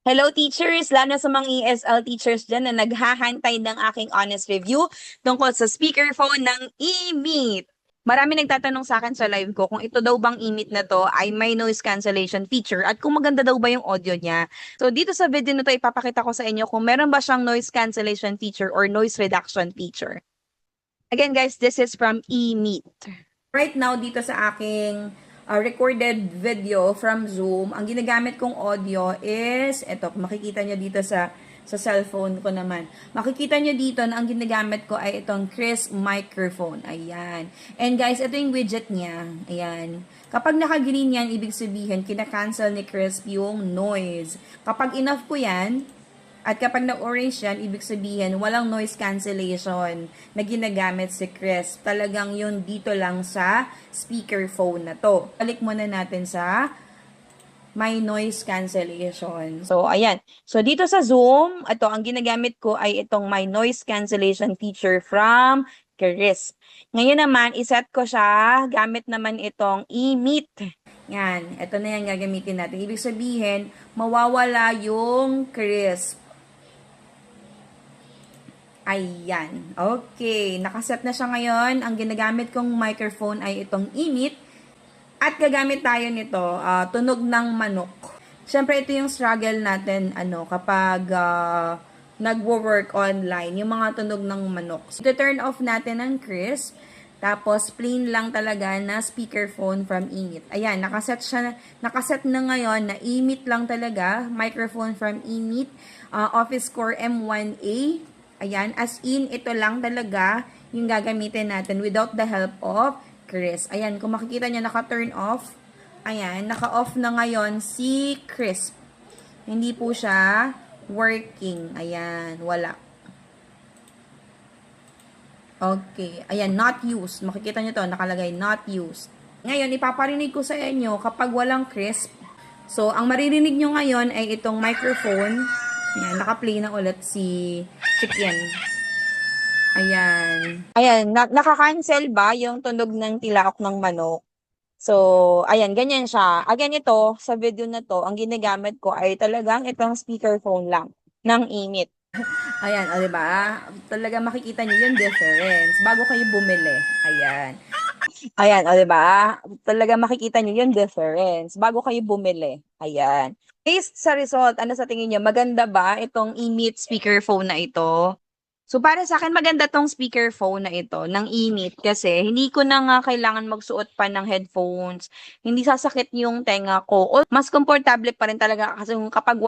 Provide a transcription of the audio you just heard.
Hello teachers, lalo sa mga ESL teachers dyan na naghahantay ng aking honest review tungkol sa speakerphone ng eMeet. Marami nagtatanong sa akin sa live ko kung ito daw bang eMeet na to ay may noise cancellation feature at kung maganda daw ba yung audio niya. So dito sa video na to ipapakita ko sa inyo kung meron ba siyang noise cancellation feature or noise reduction feature. Again guys, this is from eMeet. Right now dito sa aking recorded video from Zoom, ang ginagamit kong audio is, eto, makikita nyo dito sa cellphone ko naman. Makikita nyo dito na ang ginagamit ko ay itong Crisp microphone. Ayan. And guys, ito yung widget niya. Ayan. Kapag naka-green yan, ibig sabihin, kina-cancel ni Crisp yung noise. Kapag enough ko yan, at kapag na-orange yan, ibig sabihin, walang noise cancellation na ginagamit si Chris. Talagang yun dito lang sa speakerphone na to. Balik muna natin sa may noise cancellation. So, ayan. So, dito sa Zoom, ito, ang ginagamit ko ay itong my noise cancellation feature from Chris. Ngayon naman, iset ko siya gamit naman itong eMeet. Yan. Ito na yan gagamitin natin. Ibig sabihin, mawawala yung crisp. Ayan. Okay. Nakaset na siya ngayon. Ang ginagamit kong microphone ay itong eMeet. At gagamit tayo nito, tunog ng manok. Siyempre, ito yung struggle natin kapag nagwo-work online. Yung mga tunog ng manok. So, turn off natin ang crisp. Tapos, plain lang talaga na speakerphone from eMeet. Ayan, nakaset na ngayon na eMeet lang talaga. Microphone from eMeet. Office Core M1A. Ayan, as in, ito lang talaga yung gagamitin natin without the help of Chris. Ayan, kung makikita nyo, naka-turn off. Ayan, naka-off na ngayon si Crisp. Hindi po siya working. Ayan, wala. Okay, ayan, not used. Makikita nyo to, nakalagay not used. Ngayon, ipaparinig ko sa inyo kapag walang Crisp. So, ang maririnig nyo ngayon ay itong microphone. Ayan, naka-play na ulit si Chicken. Ayan. Ayan, naka-cancel ba yung tunog ng tilaok ng manok? So, ayan, ganyan siya. Again, ito, sa video na to, ang ginagamit ko ay talagang itong speakerphone lang ng eMeet. Ayan, o diba? Talaga makikita niyo yung difference bago kayo bumili. Ayan. Ayan, o diba? Talaga makikita niyo yung difference bago kayo bumili. Ayan. Based sa result, ano sa tingin niyo? Maganda ba itong eMeet speakerphone na ito? So, para sa akin, maganda tong speakerphone na ito ng eMeet kasi hindi ko na nga kailangan magsuot pa ng headphones. Hindi sasakit yung tenga ko. O, mas komportable pa rin talaga kasi kapag